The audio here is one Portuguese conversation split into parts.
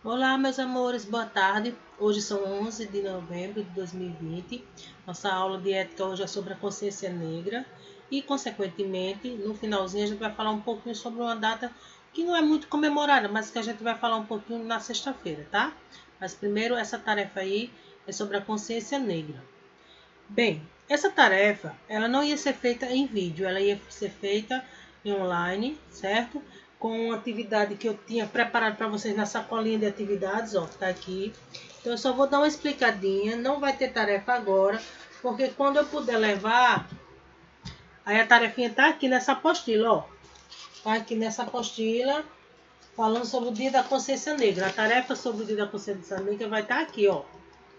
Olá, meus amores, boa tarde. Hoje são 11 de novembro de 2020. Nossa aula de ética hoje é sobre a consciência negra e, consequentemente, no finalzinho a gente vai falar um pouquinho sobre uma data que não é muito comemorada, mas que a gente vai falar um pouquinho na sexta-feira, tá? Mas primeiro, essa tarefa aí é sobre a consciência negra. Bem, essa tarefa, ela não ia ser feita em vídeo, ela ia ser feita em online, certo? Com uma atividade que eu tinha preparado para vocês na sacolinha de atividades, ó, tá aqui. Então eu só vou dar uma explicadinha, não vai ter tarefa agora, porque quando eu puder levar, aí a tarefinha tá aqui nessa apostila, ó. Tá aqui nessa apostila, falando sobre o Dia da Consciência Negra. A tarefa sobre o Dia da Consciência Negra vai estar aqui, ó.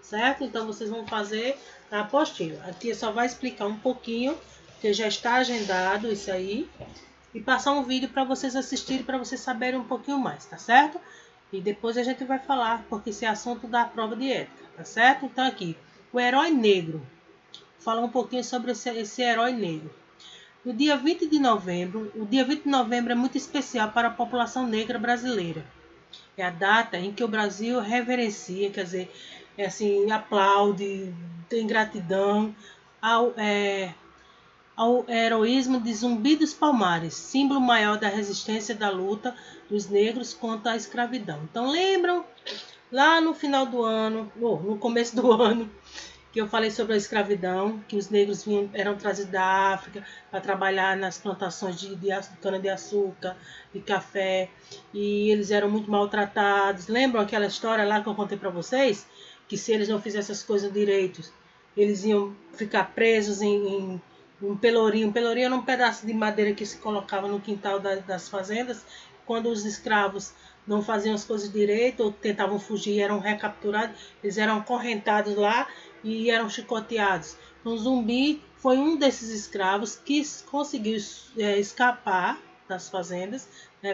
Certo? Então vocês vão fazer a apostila. A tia só vai explicar um pouquinho, porque já está agendado isso aí, e passar um vídeo para vocês assistirem, para vocês saberem um pouquinho mais, tá certo? E depois a gente vai falar, porque esse é assunto da prova de ética, tá certo? Então aqui, o herói negro. Falar um pouquinho sobre esse herói negro. No dia 20 de novembro, o dia 20 de novembro é muito especial para a população negra brasileira. É a data em que o Brasil reverencia, quer dizer, assim, aplaude, tem gratidão ao heroísmo de Zumbi dos Palmares, símbolo maior da resistência da luta dos negros contra a escravidão. Então, lembram lá no final do ano, ou no começo do ano, que eu falei sobre a escravidão, que os negros eram trazidos da África para trabalhar nas plantações de cana-de-açúcar, de café, e eles eram muito maltratados. Lembram aquela história lá que eu contei para vocês? Que se eles não fizessem as coisas direitos, eles iam ficar presos em um pelourinho. Um pelourinho era um pedaço de madeira que se colocava no quintal das fazendas. Quando os escravos não faziam as coisas direito ou tentavam fugir, eram recapturados, eles eram acorrentados lá e eram chicoteados. Então, Zumbi foi um desses escravos que conseguiu escapar das fazendas,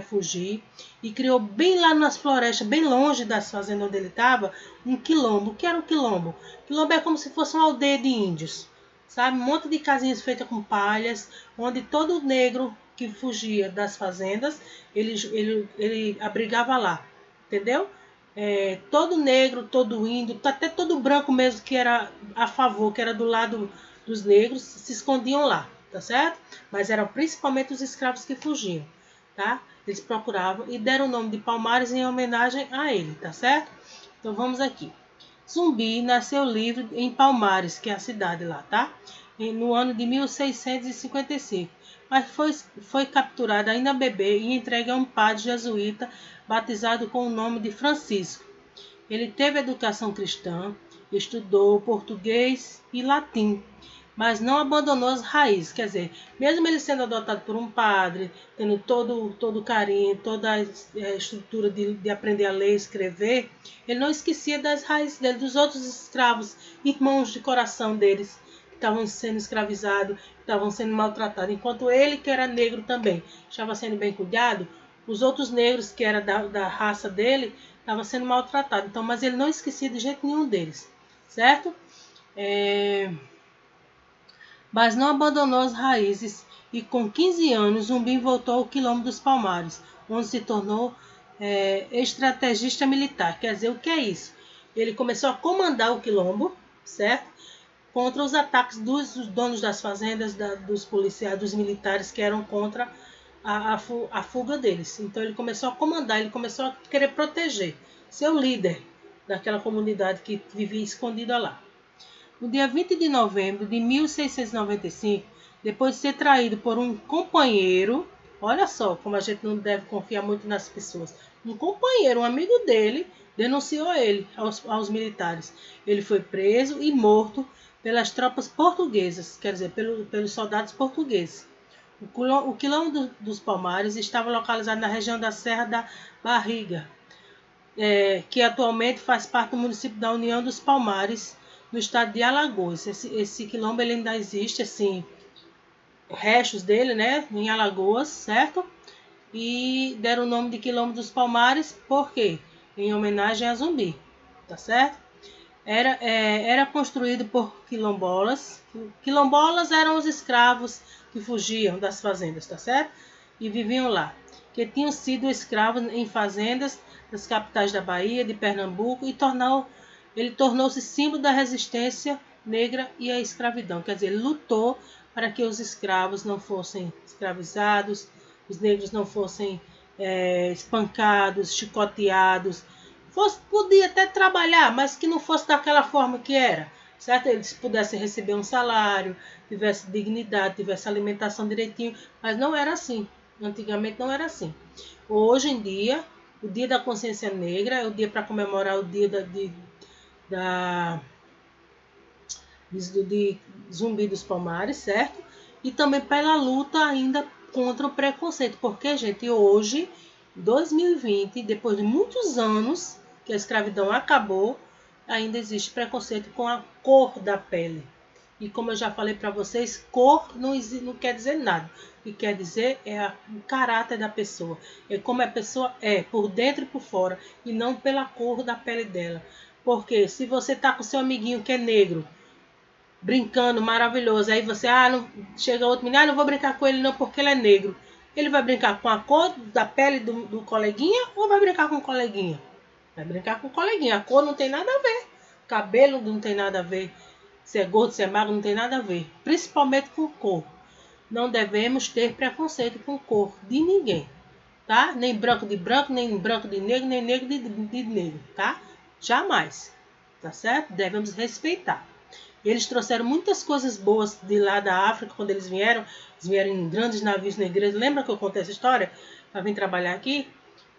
fugir, e criou bem lá nas florestas, bem longe das fazendas onde ele estava, um quilombo. O que era um quilombo? Quilombo é como se fosse uma aldeia de índios, sabe? Um monte de casinhas feitas com palhas, onde todo negro que fugia das fazendas, ele abrigava lá, entendeu? Todo negro, todo índio, até todo branco mesmo que era a favor, que era do lado dos negros, se escondiam lá, tá certo? Mas eram principalmente os escravos que fugiam, tá? Eles procuravam e deram o nome de Palmares em homenagem a ele, tá certo? Então vamos aqui. Zumbi nasceu livre em Palmares, que é a cidade lá, tá? No ano de 1655, mas foi capturado ainda bebê e entregue a um padre jesuíta batizado com o nome de Francisco. Ele teve educação cristã, estudou português e latim, mas não abandonou as raízes. Quer dizer, mesmo ele sendo adotado por um padre, tendo todo o carinho, toda a estrutura de aprender a ler e escrever, ele não esquecia das raízes dele, dos outros escravos, irmãos de coração deles, que estavam sendo escravizados, que estavam sendo maltratados. Enquanto ele, que era negro também, estava sendo bem cuidado, os outros negros, que era da raça dele, estavam sendo maltratados. Então, mas ele não esquecia de jeito nenhum deles, certo? Mas não abandonou as raízes e com 15 anos Zumbi voltou ao Quilombo dos Palmares, onde se tornou estrategista militar. Quer dizer, o que é isso? Ele começou a comandar o Quilombo, certo? Contra os ataques dos donos das fazendas, dos policiais, dos militares que eram contra a fuga deles. Então ele começou a comandar, ele começou a querer proteger, ser o líder daquela comunidade que vivia escondida lá. No dia 20 de novembro de 1695, depois de ser traído por um companheiro, olha só como a gente não deve confiar muito nas pessoas. Um companheiro, um amigo dele, denunciou ele aos militares. Ele foi preso e morto pelas tropas portuguesas, quer dizer, pelos soldados portugueses. O Quilombo dos Palmares estava localizado na região da Serra da Barriga, que atualmente faz parte do município da União dos Palmares, no estado de Alagoas. Esse quilombo ele ainda existe, assim, restos dele, né, em Alagoas, certo? E deram o nome de Quilombo dos Palmares, por quê? Em homenagem a Zumbi, tá certo? Era construído por quilombolas. Quilombolas eram os escravos que fugiam das fazendas, tá certo? E viviam lá. que tinham sido escravos em fazendas das capitais da Bahia, de Pernambuco, e ele tornou-se símbolo da resistência negra e a escravidão. Quer dizer, ele lutou para que os escravos não fossem escravizados, os negros não fossem espancados, chicoteados, podia até trabalhar, mas que não fosse daquela forma que era, certo? Eles pudessem receber um salário, tivesse dignidade, tivesse alimentação direitinho, mas não era assim. Antigamente não era assim. Hoje em dia, o Dia da Consciência Negra é o dia para comemorar o dia de Zumbi dos Palmares, certo? E também pela luta ainda contra o preconceito, porque, gente, hoje, 2020, depois de muitos anos que a escravidão acabou, ainda existe preconceito com a cor da pele. E como eu já falei para vocês, cor não quer dizer nada. O que quer dizer é o caráter da pessoa. É como a pessoa é, por dentro e por fora, e não pela cor da pele dela. Porque se você tá com seu amiguinho que é negro, brincando, maravilhoso, aí você, não, chega outro menino, não vou brincar com ele não porque ele é negro. Ele vai brincar com a cor da pele do coleguinha ou vai brincar com o coleguinha? Vai brincar com o coleguinha. A cor não tem nada a ver. Cabelo não tem nada a ver. Se é gordo, se é magro, não tem nada a ver. Principalmente com cor. Não devemos ter preconceito com cor de ninguém, tá? Nem branco de branco, nem branco de negro, nem negro de negro, tá? Jamais, tá certo? Devemos respeitar. Eles trouxeram muitas coisas boas de lá da África quando eles vieram em grandes navios negreiros. Lembra que eu contei essa história? Para vir trabalhar aqui?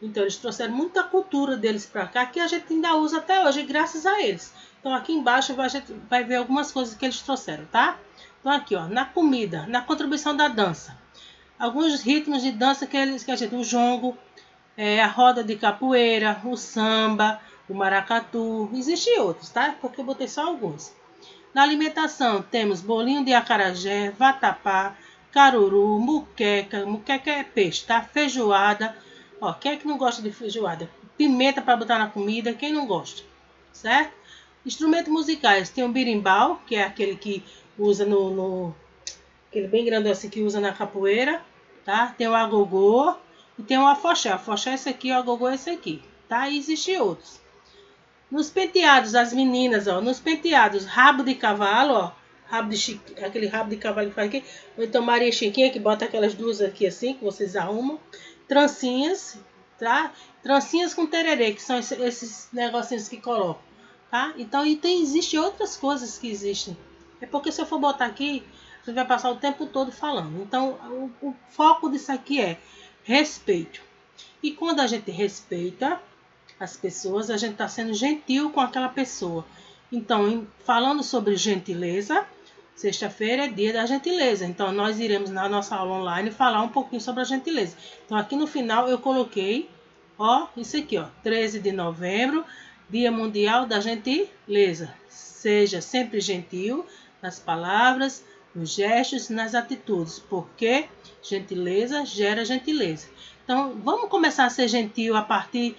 Então, eles trouxeram muita cultura deles para cá, que a gente ainda usa até hoje, graças a eles. Então, aqui embaixo a gente vai ver algumas coisas que eles trouxeram, tá? Então, aqui, ó, na comida, na contribuição da dança. Alguns ritmos de dança que a gente, o jongo, a roda de capoeira, o samba, o maracatu, existem outros, tá? Porque eu botei só alguns. Na alimentação, temos bolinho de acarajé, vatapá, caruru, muqueca. Muqueca é peixe, tá? Feijoada. Ó, quem é que não gosta de feijoada? Pimenta para botar na comida, quem não gosta? Certo? Instrumentos musicais, tem o birimbau, que é aquele que usa aquele bem grande assim que usa na capoeira, tá? Tem o agogô e tem o afoxé. O afoxé é esse aqui, o agogô é esse aqui, tá? E existem outros. Nos penteados, as meninas, ó, nos penteados, rabo de cavalo, ó, aquele rabo de cavalo que faz aqui, ou então Maria Chiquinha, que bota aquelas duas aqui assim, que vocês arrumam, trancinhas, tá? Trancinhas com tererê, que são esses negocinhos que colocam, tá? Então, existem outras coisas que existem. É porque se eu for botar aqui, você vai passar o tempo todo falando. Então, o foco disso aqui é respeito. E quando a gente respeita as pessoas, a gente está sendo gentil com aquela pessoa. Então, falando sobre gentileza, sexta-feira é dia da gentileza. Então, nós iremos na nossa aula online falar um pouquinho sobre a gentileza. Então, aqui no final eu coloquei, ó, isso aqui, ó, 13 de novembro, Dia Mundial da Gentileza. Seja sempre gentil nas palavras, nos gestos e nas atitudes, porque gentileza gera gentileza. Então, vamos começar a ser gentil a partir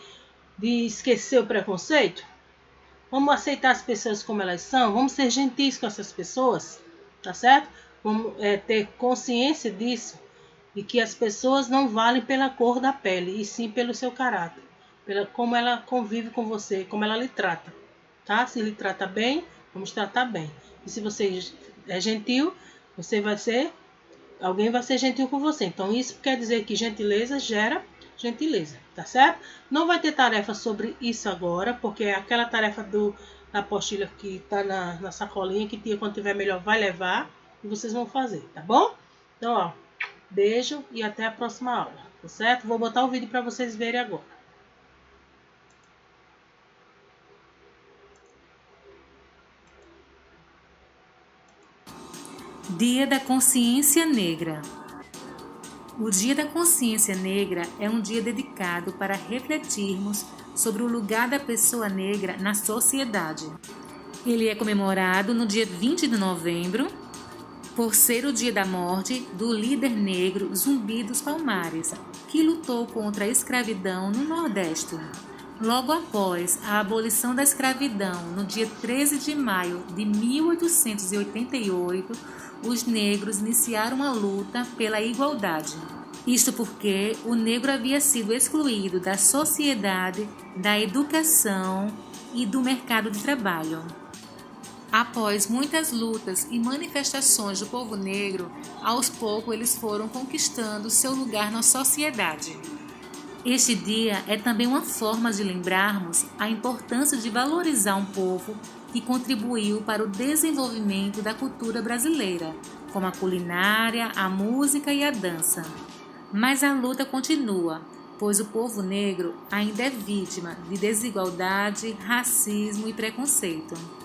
de esquecer o preconceito? Vamos aceitar as pessoas como elas são? Vamos ser gentis com essas pessoas? Tá certo? Vamos ter consciência disso, de que as pessoas não valem pela cor da pele, e sim pelo seu caráter, pela como ela convive com você, como ela lhe trata, tá? Se lhe trata bem, vamos tratar bem. E se você é gentil, alguém vai ser gentil com você. Então isso quer dizer que gentileza gera gentileza, tá certo? Não vai ter tarefa sobre isso agora, porque é aquela tarefa da apostila que tá na sacolinha, que quando tiver melhor vai levar e vocês vão fazer, tá bom? Então, ó, beijo e até a próxima aula, tá certo? Vou botar o vídeo para vocês verem agora. Dia da Consciência Negra. O Dia da Consciência Negra é um dia dedicado para refletirmos sobre o lugar da pessoa negra na sociedade. Ele é comemorado no dia 20 de novembro, por ser o dia da morte do líder negro Zumbi dos Palmares, que lutou contra a escravidão no Nordeste. Logo após a abolição da escravidão, no dia 13 de maio de 1888, os negros iniciaram a luta pela igualdade. Isto porque o negro havia sido excluído da sociedade, da educação e do mercado de trabalho. Após muitas lutas e manifestações do povo negro, aos poucos eles foram conquistando seu lugar na sociedade. Este dia é também uma forma de lembrarmos a importância de valorizar um povo que contribuiu para o desenvolvimento da cultura brasileira, como a culinária, a música e a dança. Mas a luta continua, pois o povo negro ainda é vítima de desigualdade, racismo e preconceito.